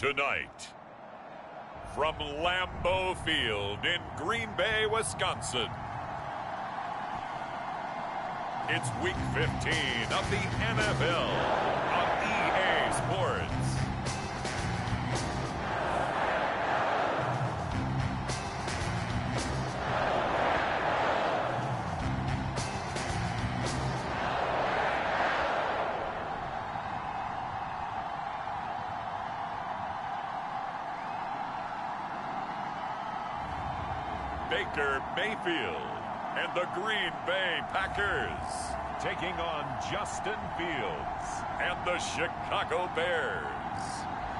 Tonight, from Lambeau Field in Green Bay, Wisconsin, it's Week 15 of the NFL on EA Sports. Baker Mayfield and the Green Bay Packers taking on Justin Fields and the Chicago Bears.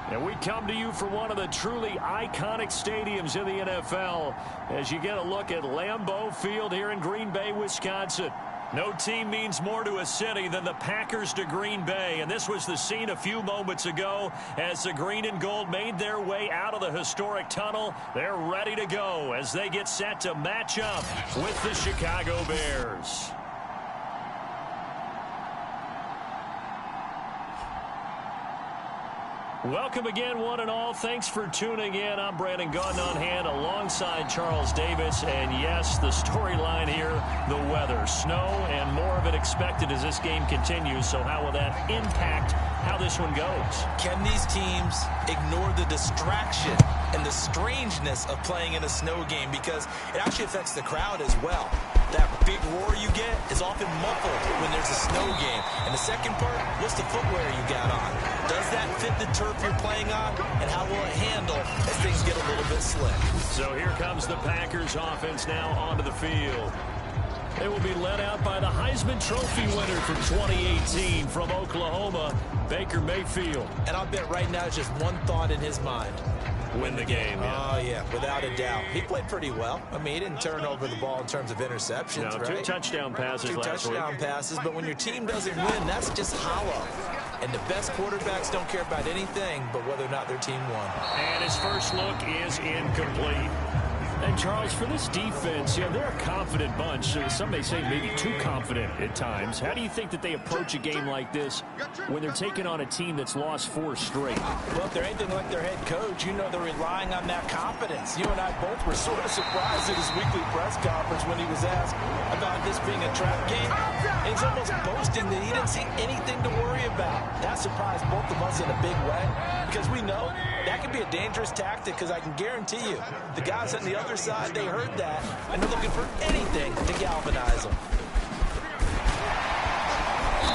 And we come to you from one of the truly iconic stadiums in the NFL as you get a look at Lambeau Field here in Green Bay, Wisconsin. No team means more to a city than the Packers to Green Bay, and this was the scene a few moments ago as the green and gold made their way out of the historic tunnel. They're ready to go as they get set to match up with the Chicago Bears. Welcome again, one and all. Thanks for tuning in. I'm Brandon Gaudin on hand alongside Charles Davis. And yes, the storyline here, the weather. Snow and more of it expected as this game continues. So how will that impact how this one goes? Can these teams ignore the distraction and the strangeness of playing in a snow game? Because it actually affects the crowd as well. That big roar you get is often muffled when there's a snow game. And the second part, what's the footwear you got on? Does that fit the turf you're playing on? And how will it handle as things get a little bit slick? So here comes the Packers offense now onto the field. They will be led out by the Heisman Trophy winner from 2018 from Oklahoma, Baker Mayfield. And I'll bet right now it's just one thought in his mind. Win the game. Yeah. Oh, yeah, without a doubt. He played pretty well. I mean, he didn't turn over the ball in terms of interceptions, no, right? 2 touchdown passes last week. 2 touchdown passes, but when your team doesn't win, that's just hollow. And the best quarterbacks don't care about anything but whether or not their team won. And his first look is incomplete. And, Charles, for this defense, you know, they're a confident bunch. Some may say maybe too confident at times. How do you think that they approach a game like this when they're taking on a team that's lost 4 straight? Well, if they're anything like their head coach, you know they're relying on that confidence. You and I both were sort of surprised at his weekly press conference when he was asked about this being a trap game. And he's almost boasting that he didn't see anything to worry about. That surprised both of us in a big way because we know that can be a dangerous tactic because I can guarantee you the guys on the other side, they heard that, and they're looking for anything to galvanize them.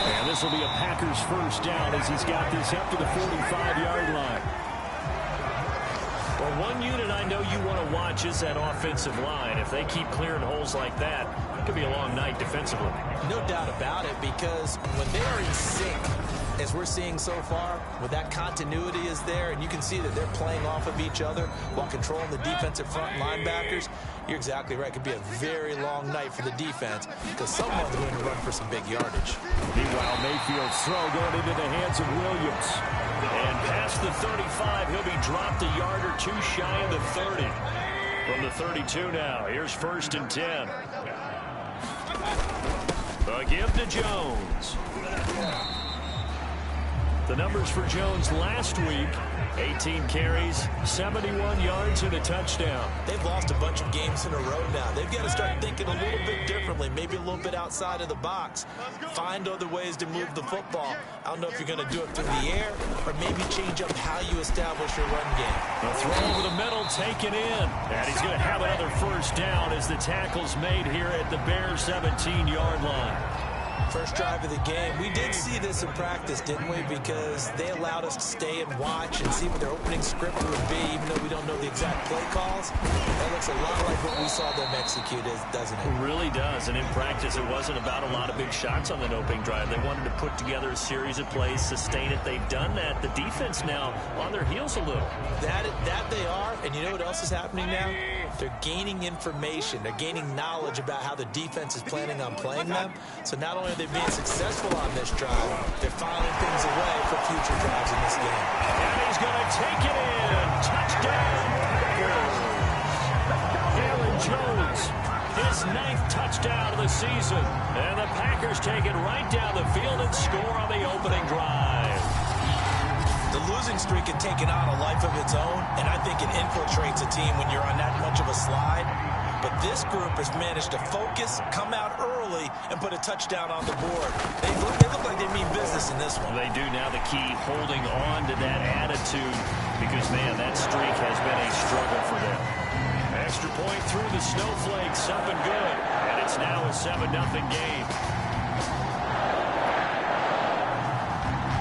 And this will be a Packers first down as he's got this up to the 45-yard line. Well, one unit I know you want to watch is that offensive line. If they keep clearing holes like that, it could be a long night defensively. No doubt about it, because when they are in sync, as we're seeing so far, when that continuity is there and you can see that they're playing off of each other while controlling the defensive front linebackers, you're exactly right. It could be a very long night for the defense because someone's going to run for some big yardage. Meanwhile, Mayfield's throw going into the hands of Williams. And past the 35, he'll be dropped a yard or 2 shy of the 30. From the 32 now, here's 1st and 10. A give to Jones. The numbers for Jones last week, 18 carries, 71 yards, and a touchdown. They've lost a bunch of games in a row now. They've got to start thinking a little bit differently, maybe a little bit outside of the box. Find other ways to move the football. I don't know if you're going to do it through the air or maybe change up how you establish your run game. A throw over the middle, taken in. And he's going to have another first down as the tackle's made here at the Bears' 17-yard line. First drive of the game. We did see this in practice, didn't we? Because they allowed us to stay and watch and see what their opening script would be, even though we don't know the exact play calls. That looks a lot like what we saw them execute, doesn't it? It really does. And in practice, it wasn't about a lot of big shots on that opening drive. They wanted to put together a series of plays, sustain it. They've done that. The defense now on their heels a little. That they are. And you know what else is happening now? They're gaining information. They're gaining knowledge about how the defense is planning on playing them. So not only are they being successful on this drive, they're filing things away for future drives in this game. And he's going to take it in. Touchdown, Packers. Aaron Jones, his 9th touchdown of the season. And the Packers take it right down the field and score on the opening drive. The losing streak had taken on a life of its own, and I think it infiltrates a team when you're on that much of a slide. But this group has managed to focus, come out early, and put a touchdown on the board. They look like they mean business in this one. They do. Now the key, holding on to that attitude, because, man, that streak has been a struggle for them. Extra point through the snowflakes, up and good. And it's now a 7-0 game.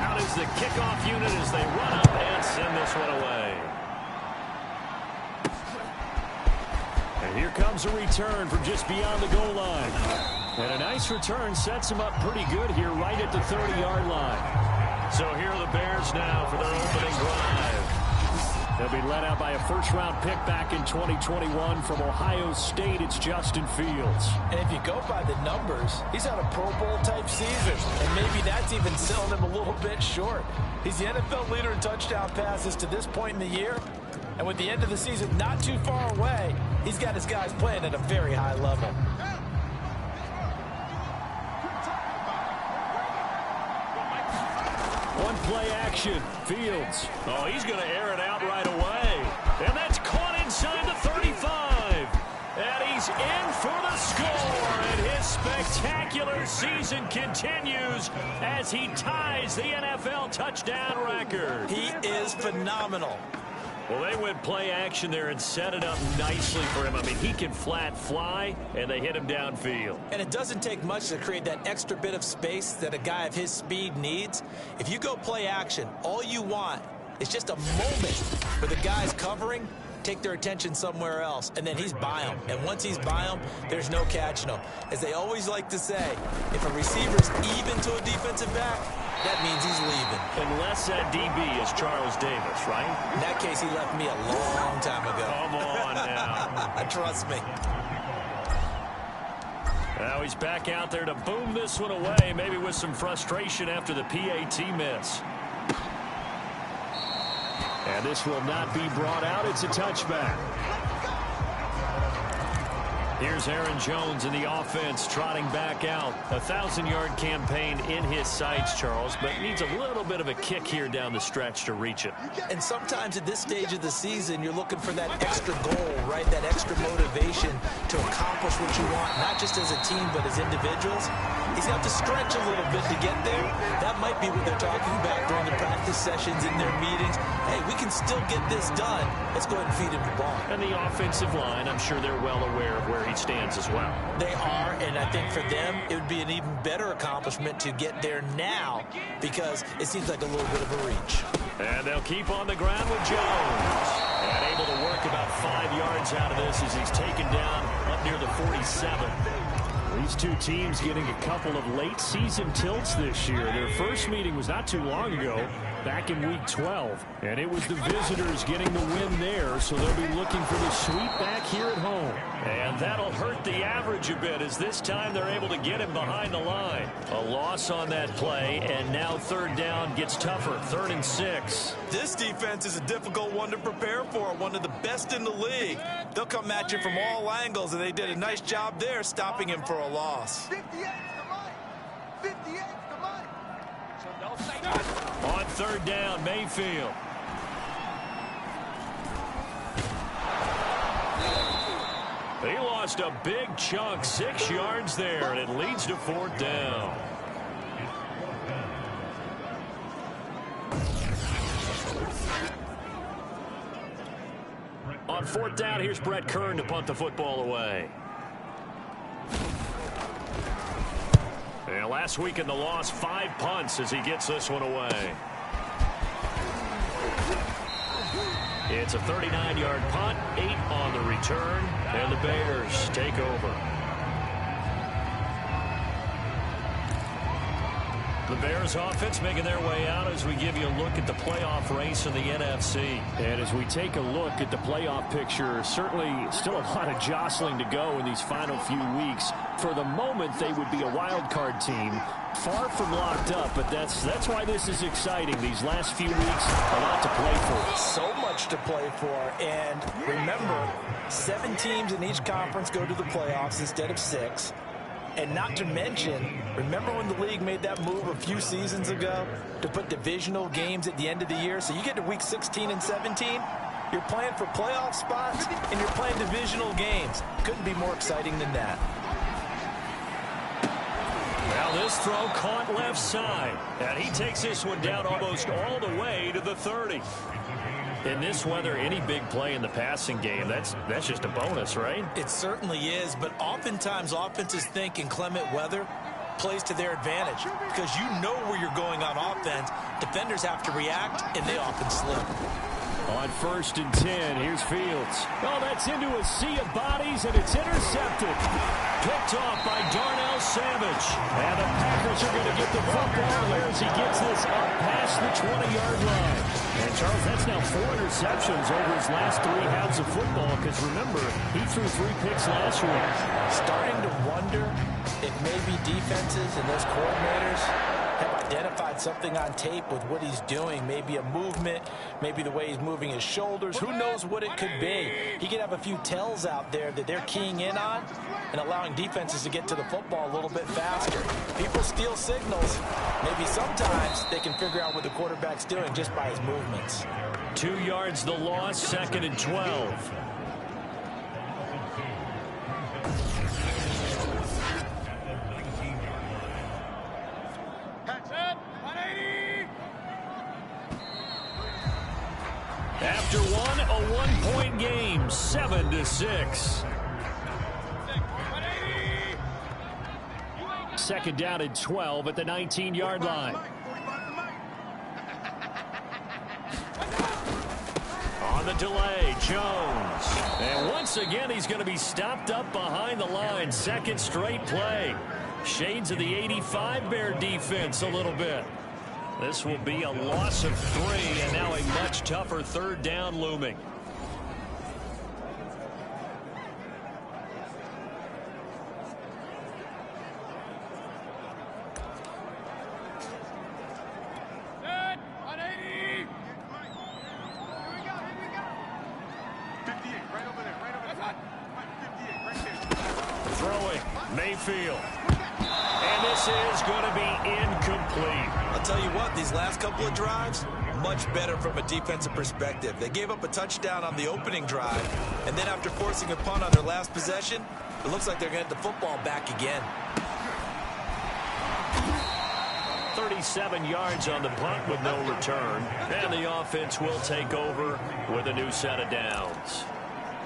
Out is the kickoff unit as they run up and send this one away. And here comes a return from just beyond the goal line. And a nice return sets them up pretty good here right at the 30-yard line. So here are the Bears now for their opening drive. They'll be led out by a first-round pick back in 2021 from Ohio State. It's Justin Fields. And if you go by the numbers, he's had a Pro Bowl-type season. And maybe that's even selling him a little bit short. He's the NFL leader in touchdown passes to this point in the year. And with the end of the season not too far away, he's got his guys playing at a very high level. One play action. Fields. Oh, he's going to air it out right away. And that's caught inside the 35. And he's in for the score. And his spectacular season continues as he ties the NFL touchdown record. He is phenomenal. Well, they went play action there and set it up nicely for him. I mean, he can flat fly, and they hit him downfield. And it doesn't take much to create that extra bit of space that a guy of his speed needs. If you go play action, all you want is just a moment where the guy's covering, take their attention somewhere else, and then he's by him. And once he's by him, there's no catching him. As they always like to say, if a receiver's even to a defensive back, that means he's leaving. Unless that DB is Charles Davis, right? In that case, he left me a long time ago. Come on now. Trust me. Now he's back out there to boom this one away, maybe with some frustration after the PAT miss. And this will not be brought out. It's a touchback. Here's Aaron Jones in the offense trotting back out. A 1,000-yard campaign in his sights, Charles, but needs a little bit of a kick here down the stretch to reach it. And sometimes at this stage of the season, you're looking for that extra goal, right? That extra motivation to accomplish what you want, not just as a team, but as individuals. He's got to stretch a little bit to get there. That might be what they're talking about during the practice sessions, in their meetings. Hey, we can still get this done. Let's go ahead and feed him the ball. And the offensive line, I'm sure they're well aware of where he stands as well. They are, and I think for them, it would be an even better accomplishment to get there now, because it seems like a little bit of a reach. And they'll keep on the ground with Jones. And able to work about 5 yards out of this as he's taken down up near the 47. These two teams getting a couple of late season tilts this year. Their first meeting was not too long ago, back in week 12. And it was the visitors getting the win there, so they'll be looking for the sweep back here at home. And that'll hurt the average a bit, as this time they're able to get him behind the line. A loss on that play, and now third down gets tougher. 3rd and 6. This defense is a difficult one to prepare for, one of the best in the league. They'll come at you from all angles, and they did a nice job there stopping him for a loss. 58 to Mike. So don't say On 3rd down, Mayfield. He lost a big chunk, 6 yards there, and it leads to 4th down. On 4th down, here's Brett Kern to punt the football away. And last week in the loss, 5 punts as he gets this one away. It's a 39-yard punt, 8 on the return, and the Bears take over. The Bears offense making their way out as we give you a look at the playoff race in the NFC. And as we take a look at the playoff picture, certainly still a lot of jostling to go in these final few weeks. For the moment, they would be a wild card team, far from locked up, but that's why this is exciting. These last few weeks, a lot to play for. So much to play for, and remember, 7 teams in each conference go to the playoffs instead of 6. And not to mention, remember when the league made that move a few seasons ago to put divisional games at the end of the year? So you get to week 16 and 17, you're playing for playoff spots, and you're playing divisional games. Couldn't be more exciting than that. Well, this throw caught left side, and he takes this one down almost all the way to the 30. In this weather, any big play in the passing game, that's just a bonus, right? It certainly is, but oftentimes offenses think inclement weather plays to their advantage because you know where you're going on offense. Defenders have to react, and they often slip. On 1st and 10, here's Fields. Oh, that's into a sea of bodies, and it's intercepted. Picked off by Darnell Savage. And the Packers are going to get the football here as he gets this up past the 20-yard line. And, Charles, that's now 4 interceptions over his last 3 halves of football because, remember, he threw 3 picks last week. Starting to wonder if maybe defenses and those coordinators have identified something on tape with what he's doing. Maybe a movement, maybe the way he's moving his shoulders. Who knows what it could be? He could have a few tells out there that they're keying in on and allowing defenses to get to the football a little bit faster. People steal signals. Maybe sometimes they can figure out what the quarterback's doing just by his movements. 2 yards the loss, 2nd and 12. After one, a one-point game, 7-6. 2nd down and 12 at the 19-yard line. On the delay, Jones. And once again, he's going to be stopped up behind the line. 2nd straight play. Shades of the 85 Bear defense a little bit. This will be a loss of 3, and now a much tougher 3rd down looming. Set, 180. Here we go. 58, right over there. 58, right there. Throwing, Mayfield. And this is going to be incomplete. I'll tell you what, these last couple of drives, much better from a defensive perspective. They gave up a touchdown on the opening drive, and then after forcing a punt on their last possession, it looks like they're going to get the football back again. 37 yards on the punt with no return. And the offense will take over with a new set of downs.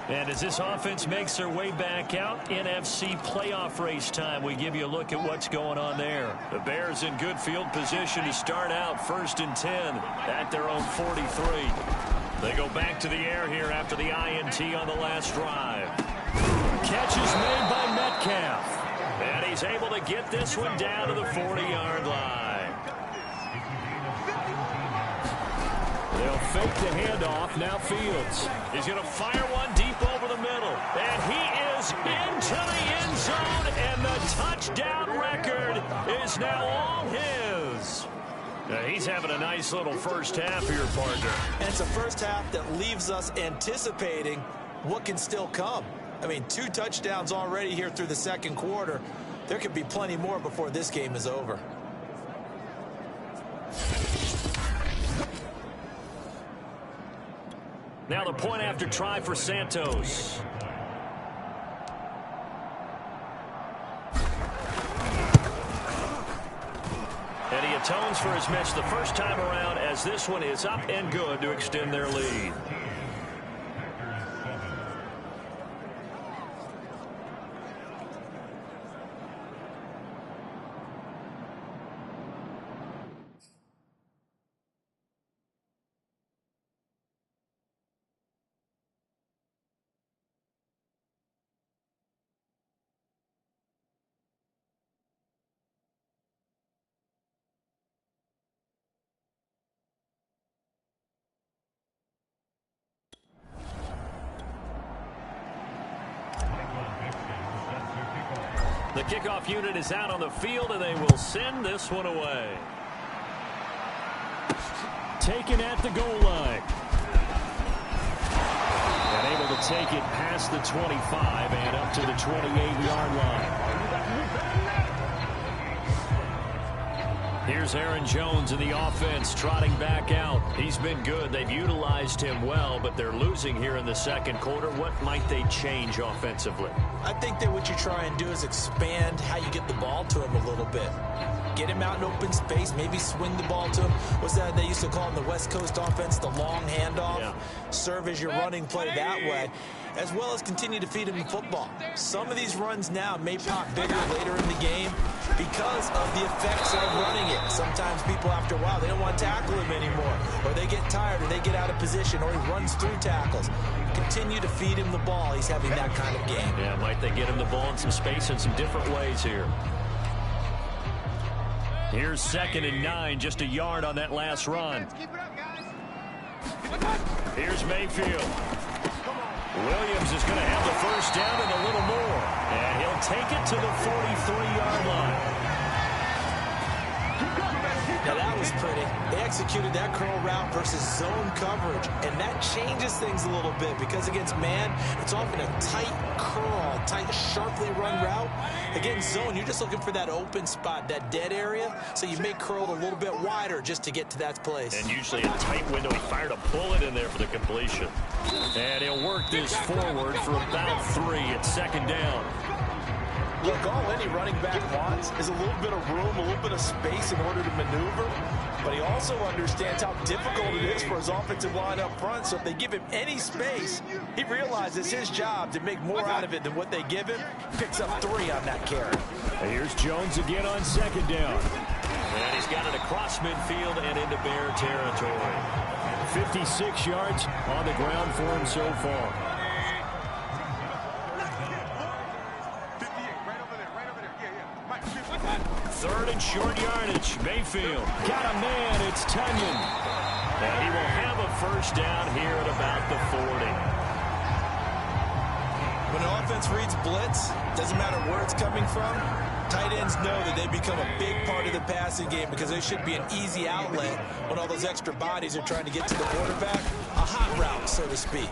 And as this offense makes their way back out, NFC playoff race time, we give you a look at what's going on there. The Bears in good field position to start out 1st and 10 at their own 43. They go back to the air here after the INT on the last drive. Catch is made by Metcalf. And he's able to get this one down to the 40-yard line. They'll fake the handoff. Now Fields. He's going to fire one deep over the middle. And he is into the end zone. And the touchdown record is now all his. He's having a nice little first half here, partner. And it's a first half that leaves us anticipating what can still come. I mean, 2 touchdowns already here through the 2nd quarter. There could be plenty more before this game is over. Now the point after try for Santos. And he atones for his miss the first time around as this one is up and good to extend their lead. The kickoff unit is out on the field, and they will send this one away. Taken at the goal line. And able to to take it past the 25 and up to the 28-yard line. Here's Aaron Jones in the offense trotting back out. He's been good. They've utilized him well, but they're losing here in the second quarter. What might they change offensively? I think that what you try and do is expand how you get the ball to him a little bit. Get him out in open space, maybe swing the ball to him. What's that they used to call in the West Coast offense, the long handoff? Yeah. Serve as your running play that way, as well as continue to feed him the football. Some of these runs now may pop bigger later in the game because of the effects of running it. Sometimes people, after a while, they don't want to tackle him anymore, or they get tired, or they get out of position, or he runs through tackles. Continue to feed him the ball. He's having that kind of game. Yeah, might they get him the ball in some space in some different ways here. Here's 2nd and 9, just a yard on that last run. Here's Mayfield. Williams is going to have the first down and a little more. And he'll take it to the 43-yard line. Now that was pretty. They executed that curl route versus zone coverage, and that changes things a little bit because against man, it's often a tight curl, tight, sharply run route. Against zone, you're just looking for that open spot, that dead area, so you may curl it a little bit wider just to get to that place. And usually a tight window. He fired a bullet in there for the completion. And he'll work this forward for about 3 at 2nd down. Look, all any running back wants is a little bit of room, a little bit of space in order to maneuver. But he also understands how difficult it is for his offensive line up front. So if they give him any space, he realizes his job to make more out of it than what they give him. Picks up 3 on that carry. And here's Jones again on 2nd down. And he's got it across midfield and into Bear territory. 56 yards on the ground for him so far. 3rd and short yardage. Mayfield got a man. It's Tunyon. And he will have a first down here at about the 40. When an offense reads blitz, doesn't matter where it's coming from, tight ends know that they become a big part of the passing game because they should be an easy outlet when all those extra bodies are trying to get to the quarterback. A hot route, so to speak.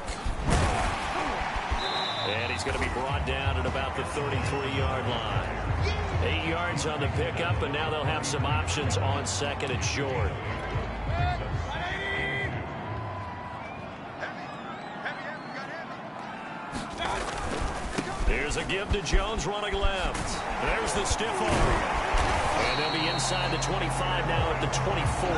And he's going to be brought down at about the 33-yard line. 8 yards on the pickup, and now they'll have some options on 2nd and short. Here's a give to Jones running left. There's the stiff arm. And they'll be inside the 25 now at the 24.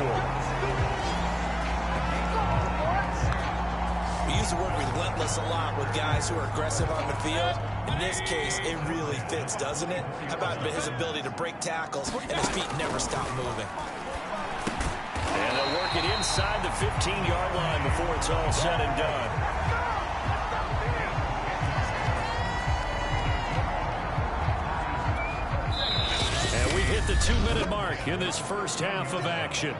We use the word relentless a lot with guys who are aggressive on the field. In this case, it really fits, doesn't it? How about his ability to break tackles and his feet never stop moving? And they'll work it inside the 15-yard line before it's all said and done. And we hit the 2-minute mark in this first half of action.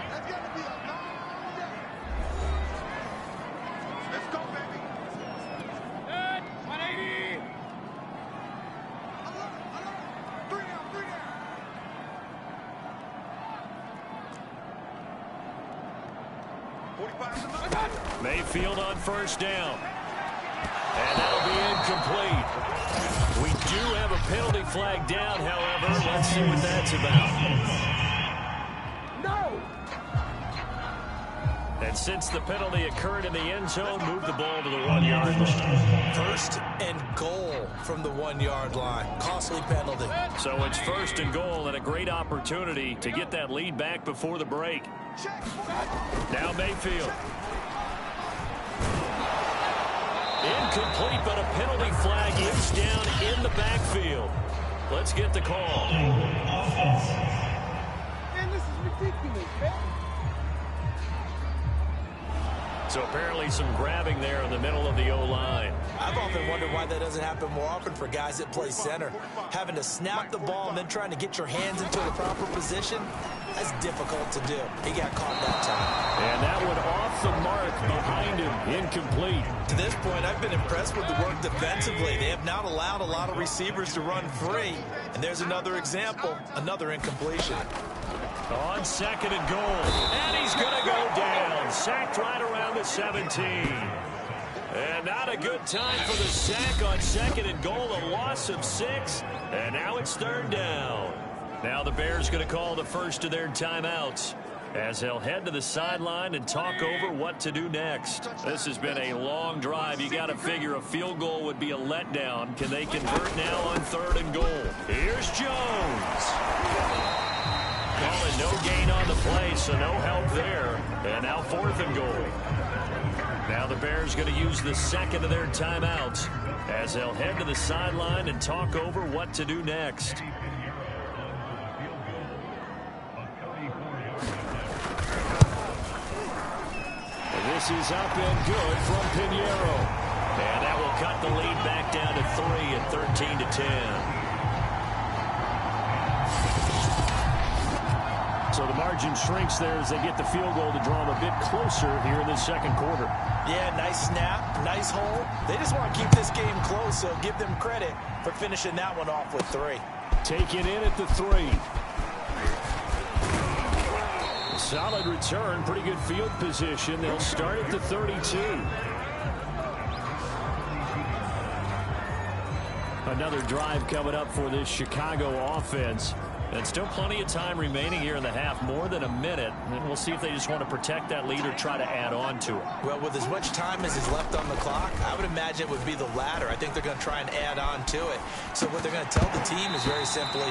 Mayfield on first down. And that'll be incomplete. We do have a penalty flag down, however. Let's see what that's about. No! And since the penalty occurred in the end zone, move the ball to the 1-yard line. 1st and goal from the 1-yard line. Costly penalty. So it's 1st and goal and a great opportunity to get that lead back before the break. Now Mayfield. Incomplete, but a penalty flag is down in the backfield. Let's get the call. Man, this is ridiculous, man. So apparently some grabbing there in the middle of the O-line. I've often wondered why that doesn't happen more often for guys that play center. Having to snap the ball and then trying to get your hands into the proper position, that's difficult to do. He got caught that time. And that one off the mark behind him, incomplete. To this point, I've been impressed with the work defensively. They have not allowed a lot of receivers to run free. And there's another example, another incompletion. On 2nd and goal. And he's going to go down. Sacked right around the 17. And not a good time for the sack on 2nd and goal, a loss of 6. And now it's 3rd down. Now the Bears going to call the first of their timeouts as they'll head to the sideline and talk over what to do next. This has been a long drive. You got to figure a field goal would be a letdown. Can they convert now on 3rd and goal? Here's Jones. Calling no gain on the play, so no help there. And now 4th and goal. Now the Bears going to use the 2nd of their timeouts as they'll head to the sideline and talk over what to do next. This is up and good from Pinheiro. And that will cut the lead back down to 3 at 13-10. So the margin shrinks there as they get the field goal to draw them a bit closer here in the 2nd quarter. Yeah, nice snap, nice hole. They just want to keep this game close, so give them credit for finishing that one off with 3. Taken in at the 3. Solid return, pretty good field position. They'll start at the 32. Another drive coming up for this Chicago offense. And still plenty of time remaining here in the half, more than a minute. And we'll see if they just want to protect that lead or try to add on to it. Well, with as much time as is left on the clock, I would imagine it would be the latter. I think they're going to try and add on to it. So what they're going to tell the team is very simply,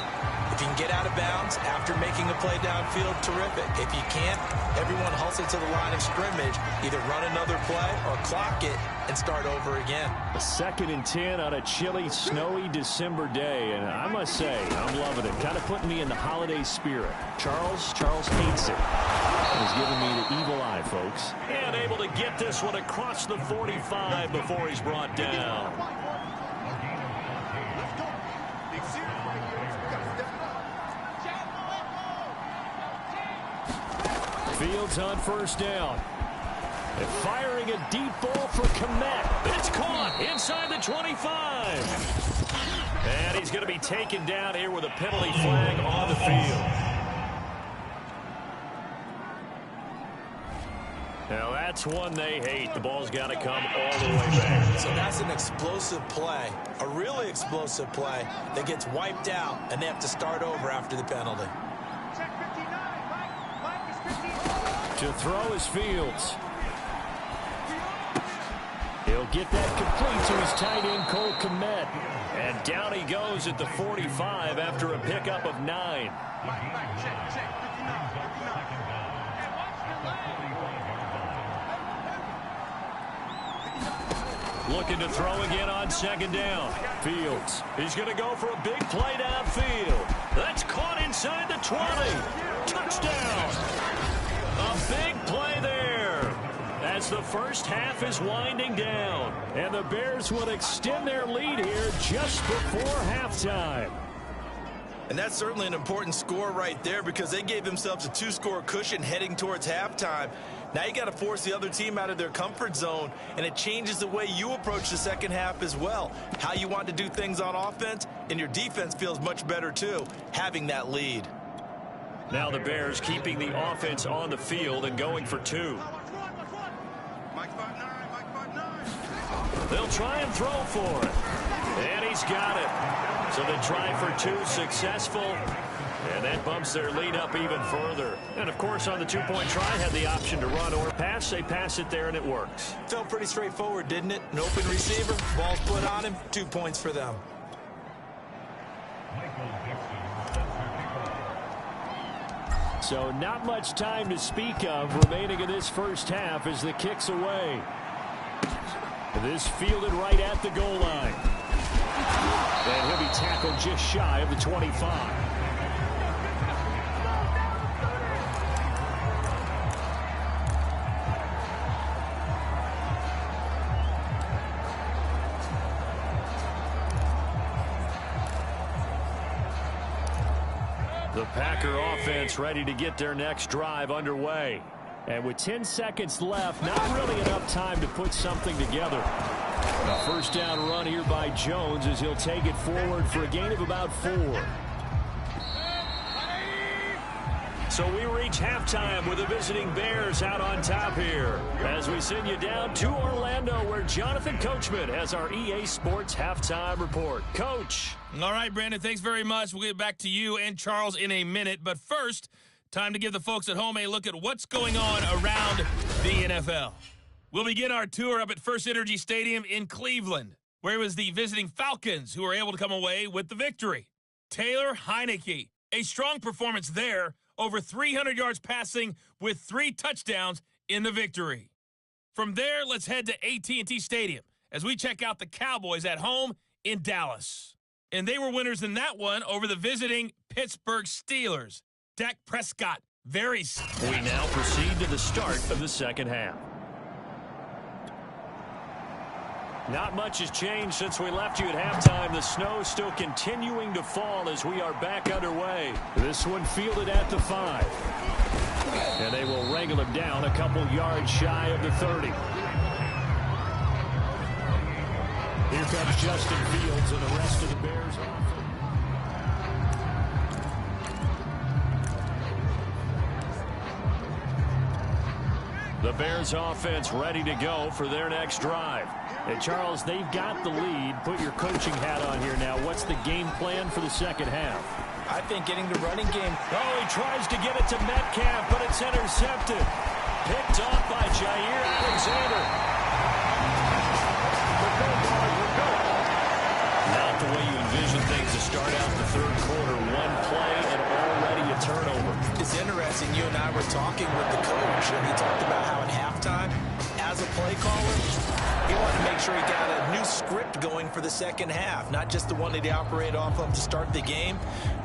if you can get out of bounds after making a play downfield, terrific. If you can't, everyone hustle to the line of scrimmage, either run another play or clock it and start over again. A 2nd and 10 on a chilly, snowy December day. And I must say, I'm loving it. Kind of putting me in the holiday spirit. Charles hates it. He's giving me the evil eye, folks. And able to get this one across the 45 before he's brought down. Fields on 1st down. And firing a deep ball for Kmet. It's caught inside the 25. And he's going to be taken down here with a penalty flag on the field. Now that's one they hate. The ball's got to come all the way back. So that's an explosive play, a really explosive play that gets wiped out, and they have to start over after the penalty. To throw is Fields. He'll get that complete to his tight end, Cole Kmet. And down he goes at the 45 after a pickup of 9. Looking to throw again on 2nd down. Fields. He's going to go for a big play downfield. That's caught inside the 20. Touchdown. A big play there. As the first half is winding down. And the Bears will extend their lead here just before halftime. And that's certainly an important score right there because they gave themselves a 2-score cushion heading towards halftime. Now you got to force the other team out of their comfort zone, and it changes the way you approach the second half as well. How you want to do things on offense, and your defense feels much better too, having that lead. Now the Bears keeping the offense on the field and going for 2. They'll try and throw for it. And he's got it. So the try for 2 successful. And that bumps their lead up even further. And, of course, on the 2-point try, had the option to run or pass. They pass it there, and it works. Felt pretty straightforward, didn't it? An open receiver, ball's put on him, 2 points for them. So not much time to speak of remaining in this first half as the kick's away. This fielded right at the goal line. And he'll be tackled just shy of the 25. The Packer offense ready to get their next drive underway. And with 10 seconds left, not really enough time to put something together. A first down run here by Jones as he'll take it forward for a gain of about 4. So we reach halftime with the visiting Bears out on top here as we send you down to Orlando where Jonathan Coachman has our EA Sports halftime report. Coach. All right, Brandon, thanks very much. We'll get back to you and Charles in a minute. But first, time to give the folks at home a look at what's going on around the NFL. We'll begin our tour up at First Energy Stadium in Cleveland, where it was the visiting Falcons who were able to come away with the victory. Taylor Heineke, a strong performance there, over 300 yards passing with 3 touchdowns in the victory. From there, let's head to AT&T Stadium as we check out the Cowboys at home in Dallas. And they were winners in that one over the visiting Pittsburgh Steelers. Dak Prescott, very... We now proceed to the start of the second half. Not much has changed since we left you at halftime. The snow still continuing to fall as we are back underway. This one fielded at the 5. And they will wrangle him down a couple yards shy of the 30. Here comes Justin Fields and the rest of the Bears offense. The Bears offense ready to go for their next drive. And Charles, they've got the lead. Put your coaching hat on here now. What's the game plan for the second half? I think getting the running game. Oh, he tries to get it to Metcalf, but it's intercepted. Picked off by Jair Alexander. Not the way you envision things to start out the third quarter. One play and already a turnover. It's interesting. You and I were talking with the coach, and he talked about how at halftime, as a play caller, he wanted to make sure he got a new script going for the second half, not just the one that he operated off of to start the game.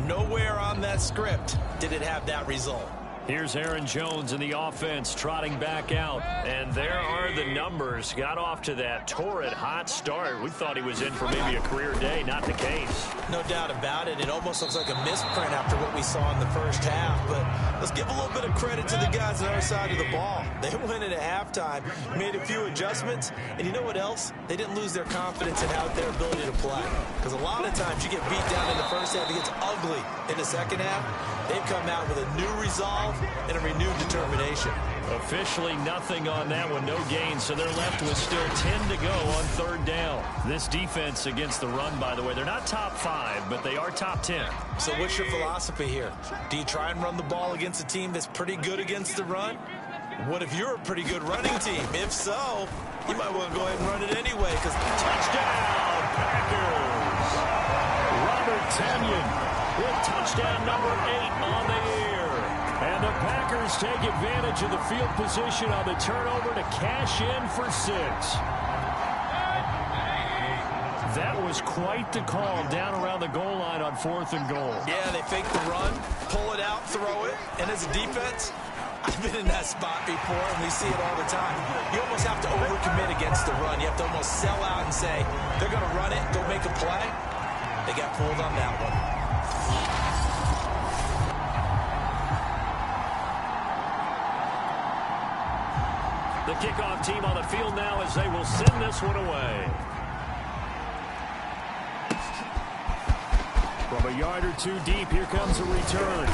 Nowhere on that script did it have that result. Here's Aaron Jones in the offense trotting back out. And there are the numbers. Got off to that torrid hot start. We thought he was in for maybe a career day. Not the case. No doubt about it. It almost looks like a misprint after what we saw in the first half. But let's give a little bit of credit to the guys on the other side of the ball. They went in at halftime, made a few adjustments. And you know what else? They didn't lose their confidence in how their ability to play. Because a lot of times you get beat down in the first half. It gets ugly in the second half. They've come out with a new resolve and a renewed determination. Officially nothing on that one, no gain, so they're left with still 10 to go on third down. This defense against the run, by the way, they're not top 5, but they are top 10. So what's your philosophy here? Do you try and run the ball against a team that's pretty good against the run? What if you're a pretty good running team? If so, you might want to go ahead and run it anyway. Because touchdown, Packers! Robert Tonyan with touchdown number 8 on the year. And the Packers take advantage of the field position on the turnover to cash in for 6. That was quite the call down around the goal line on 4th and goal. Yeah, they fake the run, pull it out, throw it. And as a defense, I've been in that spot before, and we see it all the time. You almost have to overcommit against the run. You have to almost sell out and say, they're going to run it, go make a play. They got pulled on that one. The kickoff team on the field now as they will send this one away. From a yard or 2 deep, here comes a return.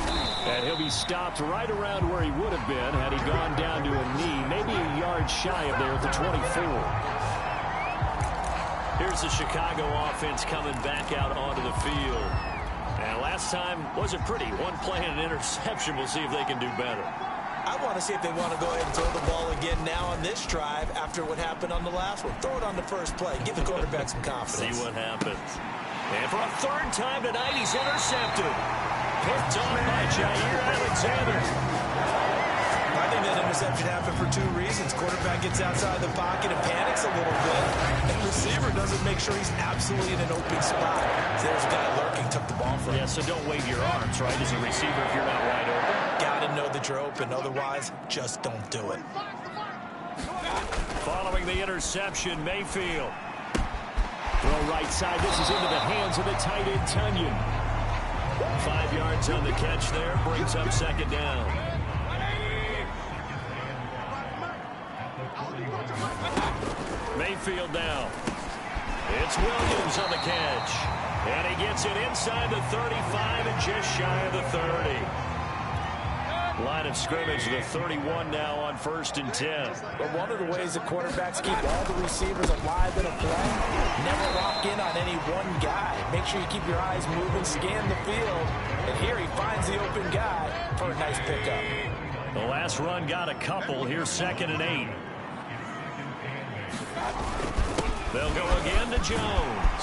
And he'll be stopped right around where he would have been had he gone down to a knee, maybe a yard shy of there at the 24. Here's the Chicago offense coming back out onto the field. And last time wasn't pretty. One play and an interception. We'll see if they can do better. I want to see if they want to go ahead and throw the ball again now on this drive after what happened on the last one. Throw it on the first play. Give the quarterback some confidence. See what happens. And for a third time tonight, he's intercepted. Picked on by Jair Alexander. I think that interception happened for 2 reasons. Quarterback gets outside the pocket and panics a little bit. And receiver doesn't make sure he's absolutely in an open spot. So there's a guy lurking, took the ball from him. Yeah, so don't wave your arms, right, as a receiver if you're not wide open. Got to know that you're open. Otherwise, just don't do it. Following the interception, Mayfield. Throw right side. This is into the hands of the tight end, Tonyan. 5 yards on the catch there. Brings up second down. Mayfield now. It's Williams on the catch. And he gets it inside the 35 and just shy of the 30. Line of scrimmage, the 31 now on 1st and 10. But one of the ways the quarterbacks keep all the receivers alive in a play, never lock in on any one guy. Make sure you keep your eyes moving, scan the field, and here he finds the open guy for a nice pickup. The last run got a couple. Here's 2nd and 8. They'll go again to Jones.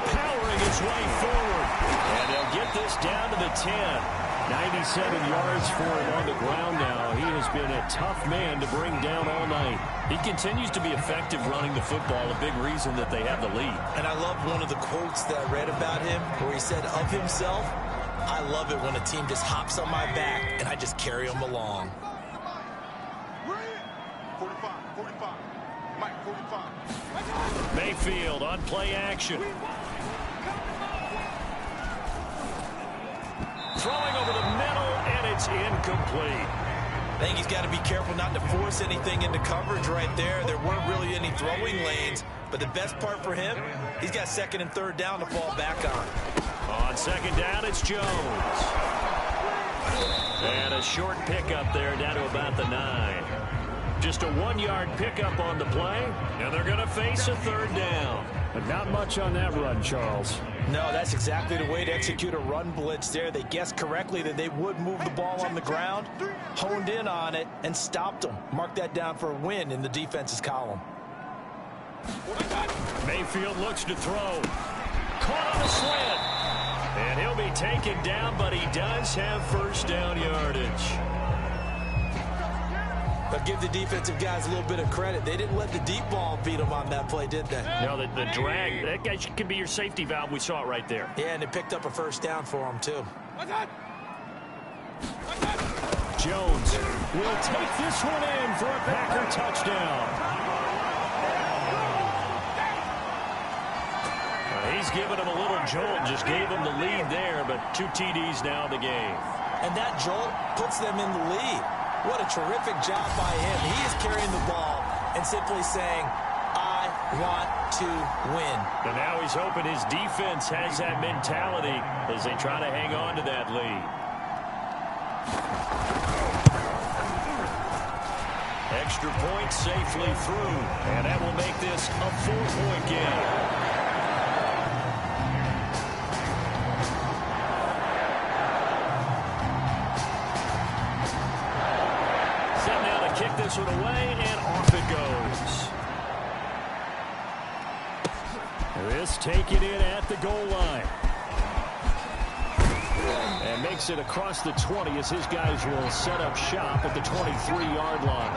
Powering his way forward. And they'll get this down to the 10. 97 yards for him on the ground now. He has been a tough man to bring down all night. He continues to be effective running the football, a big reason that they have the lead. And I love one of the quotes that I read about him where he said of himself, I love it when a team just hops on my back and I just carry them along. 45, 45. Mike, 45. Mayfield on play action. Throwing over the middle, and it's incomplete. I think he's got to be careful not to force anything into coverage right there. There weren't really any throwing lanes, but the best part for him, he's got 2nd and 3rd down to fall back on. On 2nd down, it's Jones. And a short pickup there down to about the 9. Just a 1-yard pickup on the play, and they're going to face a 3rd down. But not much on that run, Charles. No, that's exactly the way to execute a run blitz there. They guessed correctly that they would move the ball on the ground, honed in on it, and stopped them. Mark that down for a win in the defense's column. Mayfield looks to throw. Caught on a slant. And he'll be taken down, but he does have 1st down yardage. But give the defensive guys a little bit of credit. They didn't let the deep ball beat them on that play, did they? No, the drag, that guy could be your safety valve. We saw it right there. Yeah, and it picked up a 1st down for them, too. Jones will take this one in for a Packer touchdown. He's given him a little jolt, just gave him the lead there, but 2 TDs now in the game. And that jolt puts them in the lead. What a terrific job by him. He is carrying the ball and simply saying, I want to win. And now he's hoping his defense has that mentality as they try to hang on to that lead. Extra point safely through, and that will make this a 4-point game. Kick this one away, and off it goes. This taken in at the goal line. And makes it across the 20 as his guys will set up shop at the 23-yard line.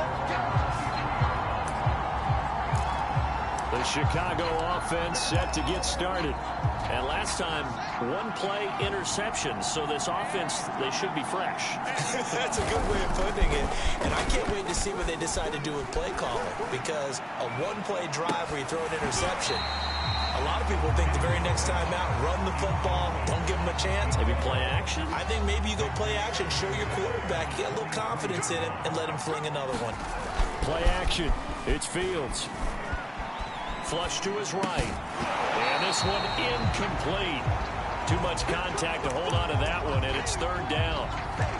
The Chicago offense set to get started. And last time, 1-play interception, so this offense, they should be fresh. That's a good way of putting it. And I can't wait to see what they decide to do with play calling, because a 1-play drive where you throw an interception, a lot of people think the very next time out, run the football, don't give them a chance. Maybe play action? I think maybe you go play action, show your quarterback, get a little confidence in him, and let him fling another one. Play action. It's Fields. Flush to his right. And this one incomplete. Too much contact to hold on to that one, and it's 3rd down.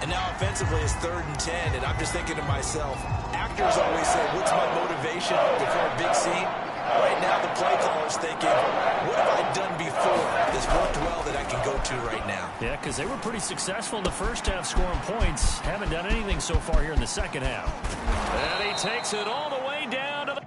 And now offensively it's 3rd and 10, and I'm just thinking to myself, actors always say, what's my motivation before a big scene? Right now the play caller's thinking, what have I done before that's worked well that I can go to right now? Yeah, because they were pretty successful in the first half scoring points. Haven't done anything so far here in the second half. And he takes it all the way down to the...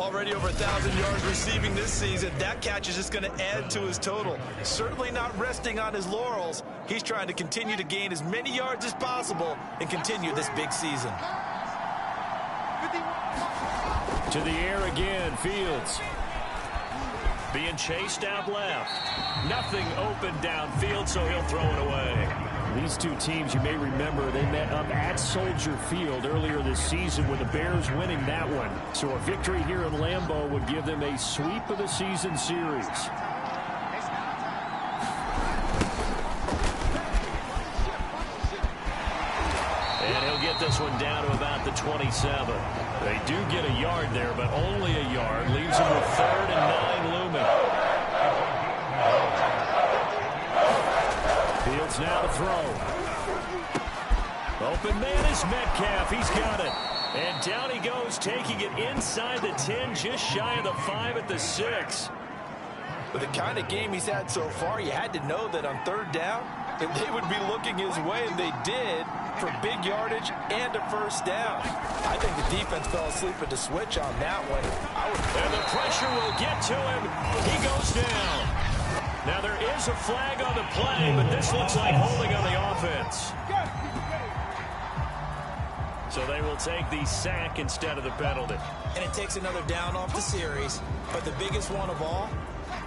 Already over 1,000 yards receiving this season. That catch is just going to add to his total. Certainly not resting on his laurels. He's trying to continue to gain as many yards as possible and continue this big season. To the air again, Fields. Being chased out left. Nothing open downfield, so he'll throw it away. These two teams, you may remember, they met up at Soldier Field earlier this season with the Bears winning that one. So a victory here in Lambeau would give them a sweep of the season series. And he'll get this one down to about the 27. They do get a yard there, but only a yard. Leaves them with 3rd and 9 looming. Fields now to throw. Open man is Metcalf. He's got it. And down he goes, taking it inside the 10, just shy of the 5 at the 6. With the kind of game he's had so far, you had to know that on 3rd down, that they would be looking his way, and they did, for big yardage and a 1st down. I think the defense fell asleep at the switch on that one. And the pressure will get to him. He goes down. Now there is a flag on the play, but this looks like holding on the offense. So they will take the sack instead of the penalty. And it takes another down off the series. But the biggest one of all,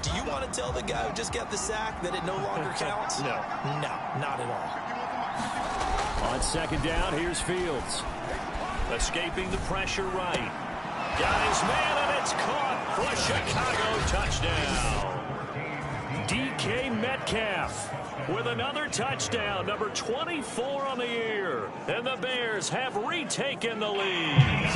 do you want to tell the guy who just got the sack that it no longer counts? No. No, not at all. On 2nd down, here's Fields. Escaping the pressure right. Got his man, and it's caught for a Chicago touchdown. DK Metcalf with another touchdown, number 24 on the year. And the Bears have retaken the lead.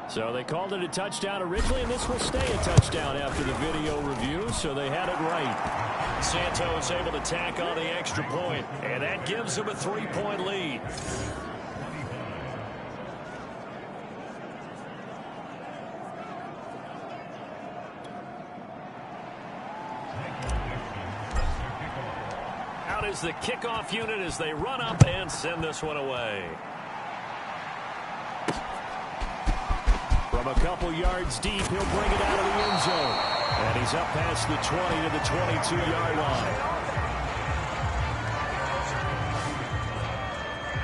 So they called it a touchdown originally, and this will stay a touchdown after the video review, so they had it right. Santos able to tack on the extra point, and that gives them a 3-point lead. Out is the kickoff unit as they run up and send this one away. From a couple yards deep, he'll bring it out of the end zone. And he's up past the 20 to the 22-yard line.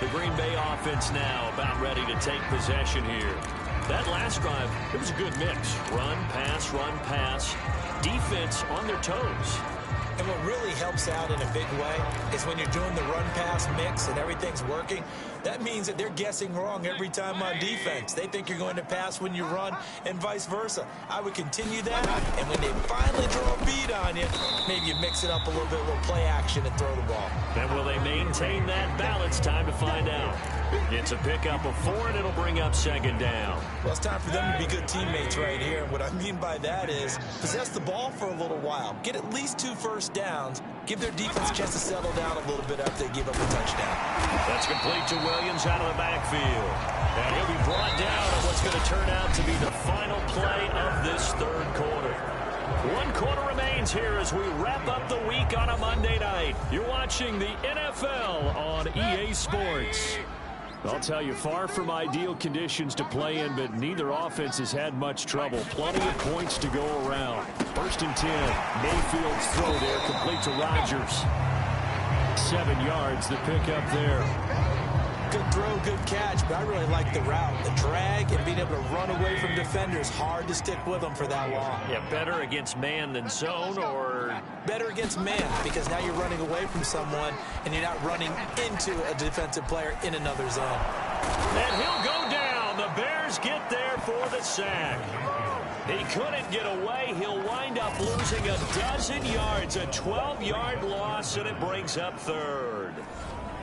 The Green Bay offense now about ready to take possession here. That last drive, it was a good mix. Run, pass, defense on their toes. And what really helps out in a big way is when you're doing the run-pass mix and everything's working, that means that they're guessing wrong every time on defense. They think you're going to pass when you run and vice versa. I would continue that, and when they finally draw a beat on you, maybe you mix it up a little bit, a little play action and throw the ball. And will they maintain that balance? Time to find out. It's a pickup of 4, and it'll bring up 2nd down. Well, it's time for them to be good teammates right here. What I mean by that is possess the ball for a little while. Get at least 2 first downs. Give their defense a chance to settle down a little bit after they give up a touchdown. That's complete to Williams out of the backfield. And he'll be brought down on what's going to turn out to be the final play of this 3rd quarter. 1 quarter remains here as we wrap up the week on a Monday night. You're watching the NFL on EA Sports. I'll tell you, far from ideal conditions to play in, but neither offense has had much trouble. Plenty of points to go around. 1st and 10. Mayfield's throw there, complete to Rodgers. 7 yards, the pickup there. Good throw, good catch, but I really like the route. The drag and being able to run away from defenders. Hard to stick with them for that long. Yeah, better against man than zone, or better against man, because now you're running away from someone and you're not running into a defensive player in another zone. And he'll go down. The Bears get there for the sack. He couldn't get away. He'll wind up losing a dozen yards, a 12-yard loss, and it brings up 3rd.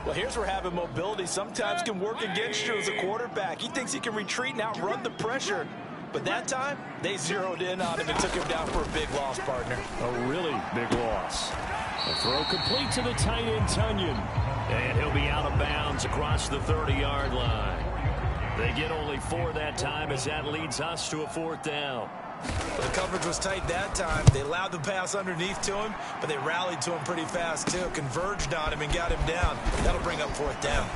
Well, here's where having mobility sometimes can work against you as a quarterback. He thinks he can retreat and outrun the pressure. But that time, they zeroed in on him and took him down for a big loss, partner. A really big loss. A throw complete to the tight end, Tunyon. And he'll be out of bounds across the 30-yard line. They get only 4 that time as that leads us to a 4th down. Well, the coverage was tight that time. They allowed the pass underneath to him, but they rallied to him pretty fast, too. Converged on him and got him down. That'll bring up 4th down.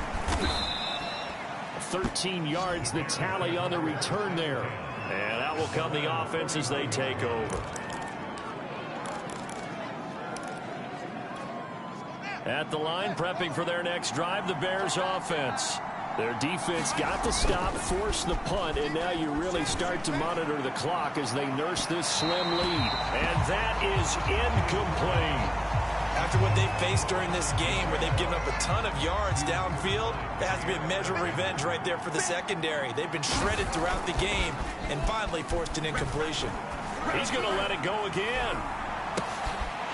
13 yards the tally on the return there. And out will come the offense as they take over. At the line, prepping for their next drive, the Bears offense. Their defense got the stop, forced the punt, and now you really start to monitor the clock as they nurse this slim lead. And that is incomplete. After what they faced during this game where they've given up a ton of yards downfield, there has to be a measure of revenge right there for the secondary. They've been shredded throughout the game and finally forced an incompletion. He's going to let it go again.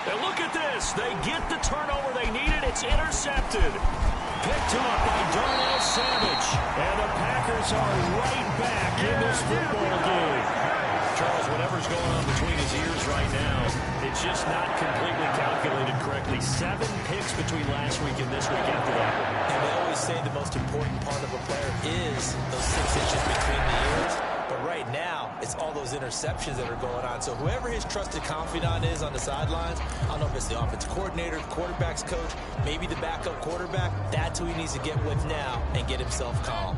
And look at this. They get the turnover they needed. It's intercepted. Picked up by Darnell Savage. And the Packers are right back in this football game. Charles, whatever's going on between his ears right now, it's just not completely calculated correctly. 7 picks between last week and this week after that. And they always say the most important part of a player is those 6 inches between the ears. But right now, it's all those interceptions that are going on. So whoever his trusted confidant is on the sidelines, I don't know if it's the offensive coordinator, the quarterback's coach, maybe the backup quarterback, that's who he needs to get with now and get himself calm.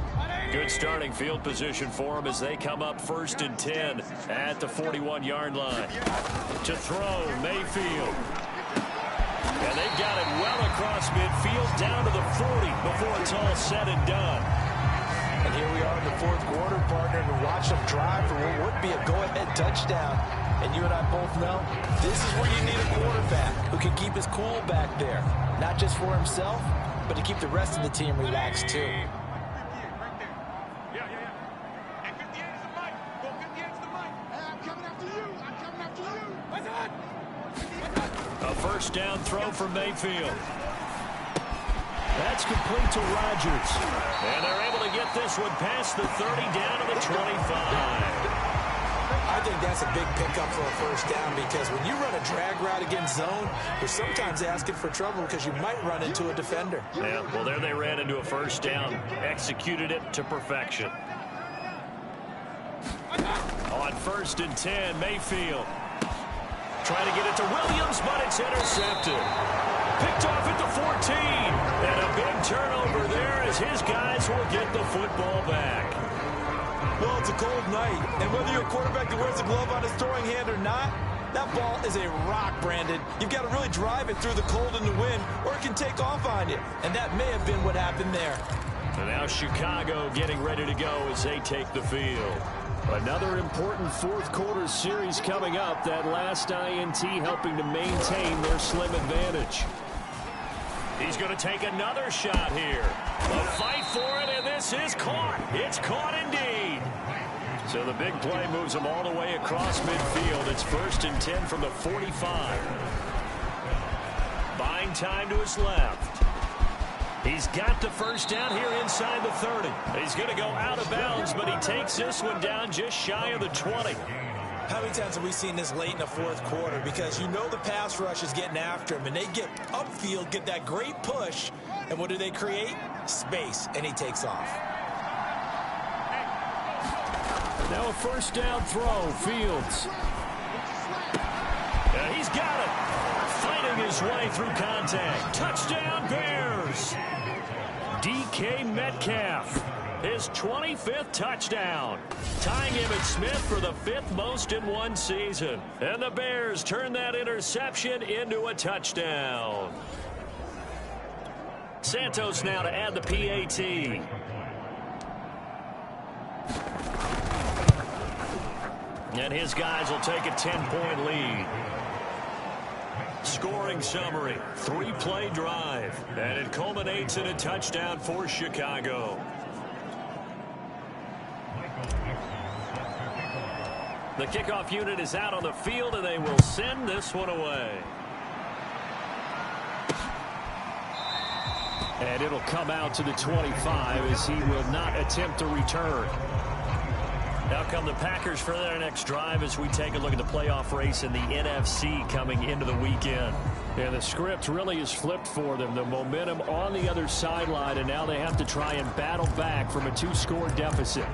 Good starting field position for him as they come up 1st and 10 at the 41-yard line. To throw, Mayfield. And they've got it well across midfield down to the 40 before it's all said and done. And here we are in the 4th quarter, partner, and watch them drive for what would be a go-ahead touchdown. And you and I both know this is where you need a quarterback who can keep his cool back there. Not just for himself, but to keep the rest of the team relaxed, too. A 1st down throw for Mayfield. That's complete to Rodgers. And they're able to get this one past the 30 down to the 25. I think that's a big pickup for a 1st down because when you run a drag route against zone, you're sometimes asking for trouble because you might run into a defender. Yeah, well, there they ran into a 1st down. Executed it to perfection. On 1st and 10, Mayfield. Trying to get it to Williams, but it's intercepted. Picked off at the 14. And a big turnover there as his guys will get the football back. Well, it's a cold night, and whether you're a quarterback that wears a glove on his throwing hand or not, that ball is a rock, Brandon. You've got to really drive it through the cold and the wind, or it can take off on you. And that may have been what happened there. And now Chicago getting ready to go as they take the field. Another important 4th quarter series coming up. That last INT helping to maintain their slim advantage. He's going to take another shot here. A fight for it, and this is caught. It's caught indeed. So the big play moves him all the way across midfield. It's 1st and 10 from the 45. Buying time to his left. He's got the 1st down here inside the 30. He's going to go out of bounds, but he takes this one down just shy of the 20. How many times have we seen this late in the 4th quarter? Because you know the pass rush is getting after him, and they get upfield, get that great push, and what do they create? Space, and he takes off. Now a 1st down throw, Fields. And he's got it. Fighting his way through contact. Touchdown, Bears. DK Metcalf. His 25th touchdown, tying Emmitt Smith for the 5th most in one season. And the Bears turn that interception into a touchdown. Santos now to add the PAT. And his guys will take a 10-point lead. Scoring summary, 3-play drive, and it culminates in a touchdown for Chicago. The kickoff unit is out on the field, and they will send this one away. And it'll come out to the 25 as he will not attempt to return. Now come the Packers for their next drive as we take a look at the playoff race in the NFC coming into the weekend. And the script really is flipped for them. The momentum on the other sideline, and now they have to try and battle back from a 2-score deficit.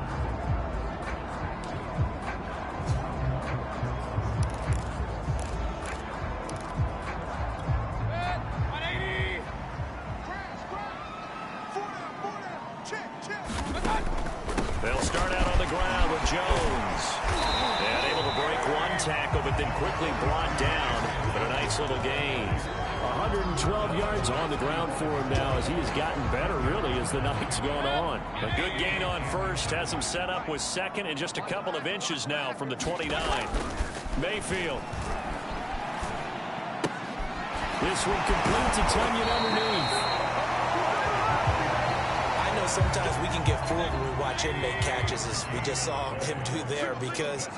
They'll start out on the ground with Jones. And able to break one tackle, but then quickly brought down. But a nice little gain. 112 yards on the ground for him now as he has gotten better, really, as the night's gone on. A good gain on first. Has him set up with second and just a couple of inches now from the 29. Mayfield. This one complete to Tunyon underneath. I know sometimes we can get fooled when we watch him make catches, as we just saw him do there, because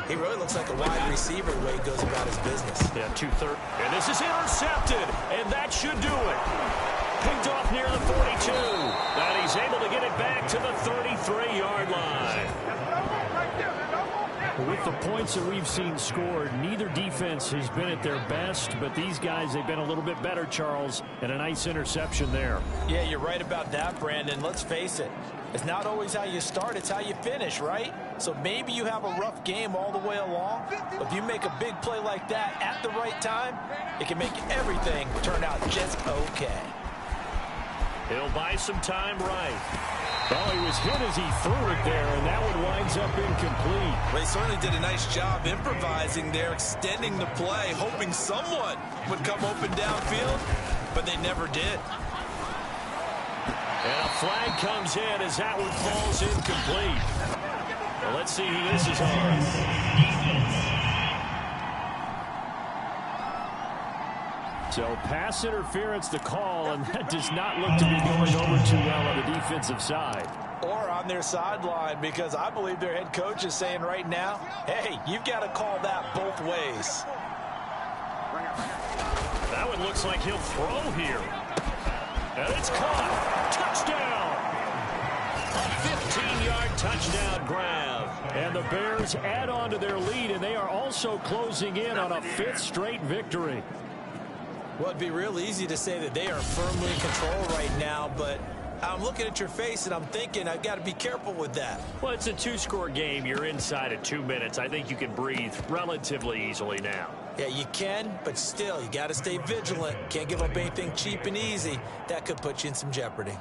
he really looks like a wide receiver the way he goes about his business. Yeah, 2-3. And this is intercepted, and that should do it. Picked off near the 42. And he's able to get it back to the 33-yard line. With the points that we've seen scored, neither defense has been at their best, but these guys, they've been a little bit better, Charles, and a nice interception there. Yeah, you're right about that, Brandon. Let's face it. It's not always how you start, it's how you finish, right? So maybe you have a rough game all the way along, but if you make a big play like that at the right time, it can make everything turn out just okay. He'll buy some time right. Oh, he was hit as he threw it there, and that one winds up incomplete. Well, he certainly did a nice job improvising there, extending the play, hoping someone would come open downfield, but they never did. And a flag comes in as that one falls incomplete. Well, let's see who this is on. So pass interference the call, and that does not look to be going over too well on the defensive side. Or on their sideline, because I believe their head coach is saying right now, hey, you've got to call that both ways. That one looks like he'll throw here. And it's caught. Touchdown. A 15-yard touchdown grab. And the Bears add on to their lead, and they are also closing in on a 5th straight victory. Well, it'd be real easy to say that they are firmly in control right now, but I'm looking at your face and I'm thinking I've got to be careful with that. Well, it's a 2-score game. You're inside of 2 minutes. I think you can breathe relatively easily now. Yeah, you can, but still, you got to stay vigilant. Can't give up anything cheap and easy. That could put you in some jeopardy.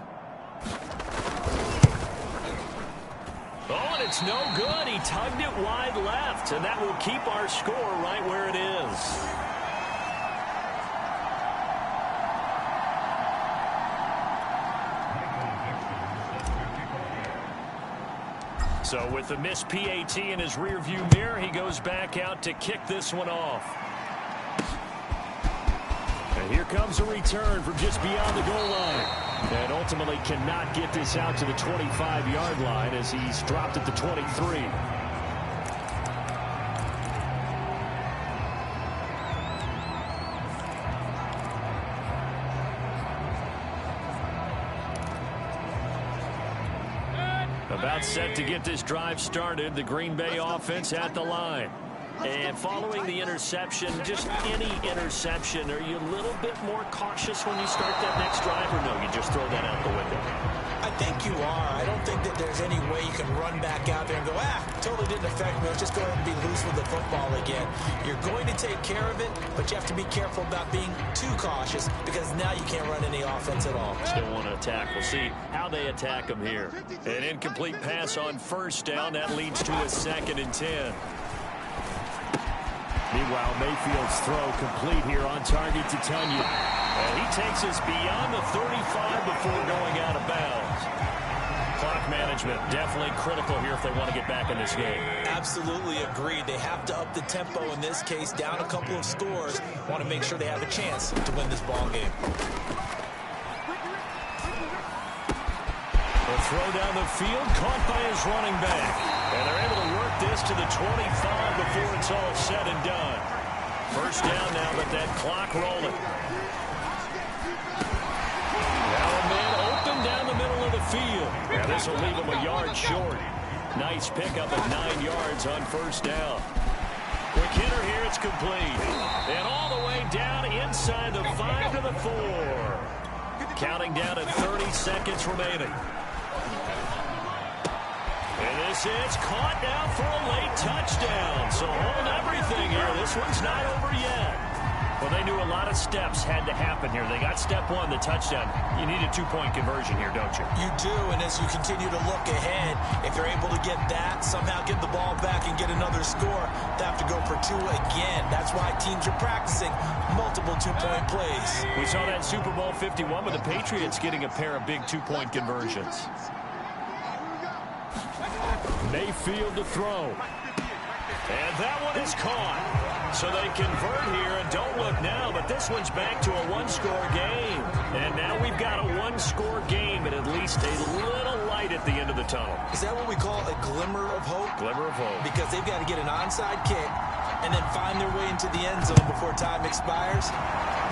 Oh, and it's no good. He tugged it wide left, and that will keep our score right where it is. So with the missed PAT in his rearview mirror, he goes back out to kick this one off. And here comes a return from just beyond the goal line. And ultimately cannot get this out to the 25-yard line as he's dropped at the 23. About set to get this drive started. The Green Bay offense at the line. And following the interception, just any interception, are you a little bit more cautious when you start that next drive, or no, you just throw that out the window? I think you are. I don't think that there's any way you can run back out there and go, totally didn't affect me. Let's just go ahead and be loose with the football again. You're going to take care of it, but you have to be careful about being too cautious because now you can't run any offense at all. Still want to attack. We'll see how they attack them here. An incomplete pass on first down. That leads to a 2nd and 10. Meanwhile, Mayfield's throw complete here on target to Tunyon. And he takes us beyond the 35 before going out of bounds. Clock management definitely critical here if they want to get back in this game. Absolutely agreed. They have to up the tempo in this case, down a couple of scores. Want to make sure they have a chance to win this ball game. The throw down the field, caught by his running back. And they're able to work this to the 25 before it's all said and done. First down now, but that clock rolling. Now a man open down the middle of the field. And this will leave him a yard short. Nice pickup at 9 yards on first down. Quick hitter here, it's complete. And all the way down inside the 5 to the 4. Counting down at 30 seconds remaining. And this is caught now for a late touchdown. So hold everything here. This one's not over yet. Well, they knew a lot of steps had to happen here. They got step one, the touchdown. You need a two-point conversion here, don't you? You do, and as you continue to look ahead, if they're able to get that, somehow get the ball back and get another score, they have to go for two again. That's why teams are practicing multiple two-point plays. We saw that Super Bowl 51 with the Patriots getting a pair of big two-point conversions. Mayfield to throw. And that one is caught. So they convert here, and don't look now, but this one's back to a one-score game. And now we've got a one-score game and at least a little light at the end of the tunnel. Is that what we call a glimmer of hope? Glimmer of hope. Because they've got to get an onside kick and then find their way into the end zone before time expires.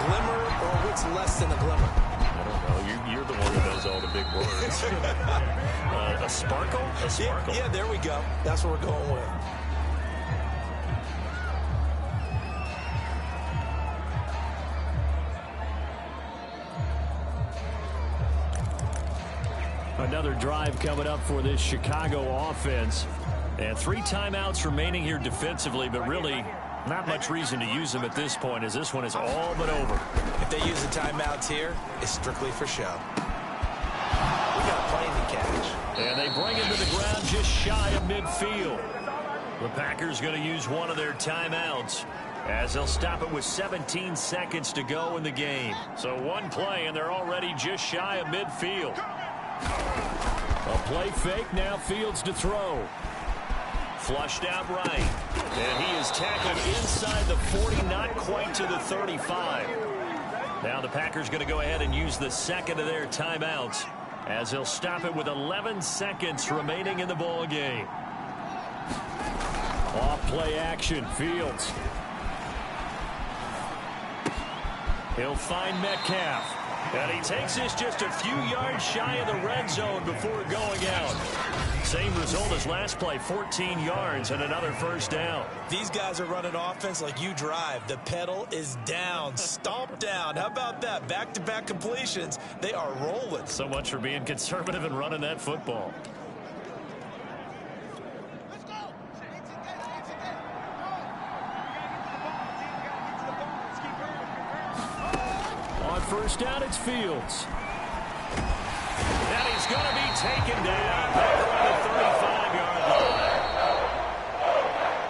Glimmer, or what's less than a glimmer? I don't know. You're the one who knows all the big words. A sparkle? A sparkle. Yeah, there we go. That's what we're going with. Another drive coming up for this Chicago offense. And 3 timeouts remaining here defensively, but really not much reason to use them at this point, as this one is all but over. If they use the timeouts here, it's strictly for show. We got a plane to catch. And they bring him to the ground just shy of midfield. The Packers going to use one of their timeouts, as they'll stop it with 17 seconds to go in the game. So one play, and they're already just shy of midfield. A play fake, now Fields to throw. Flushed out right. And he is tackled inside the 40, not quite to the 35. Now the Packers going to go ahead and use the second of their timeouts, as they'll stop it with 11 seconds remaining in the ball game. Off play action, Fields. He'll find Metcalf. And he takes this just a few yards shy of the red zone before going out. Same result as last play, 14 yards and another first down. These guys are running offense like you drive. The pedal is down, stomp down. How about that? Back-to-back completions. They are rolling. So much for being conservative and running that football. On first down, it's Fields. And he's going to be taken down back around the 35-yard line.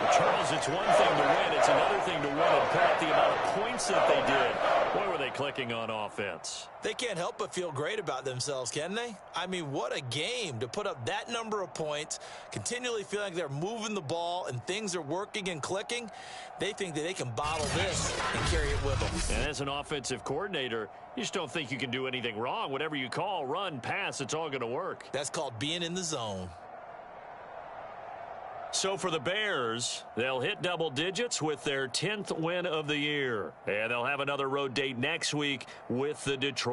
But Charles, it's one thing to win. It's another thing to win and put up the amount of points that they did. Boy, were they clicking on offense. They can't help but feel great about themselves, can they? I mean, what a game to put up that number of points, continually feeling like they're moving the ball and things are working and clicking. They think that they can bottle this and carry it with them. And as an offensive coordinator, you just don't think you can do anything wrong. Whatever you call, run, pass, it's all going to work. That's called being in the zone. So for the Bears, they'll hit double digits with their 10th win of the year. And they'll have another road date next week with the Detroit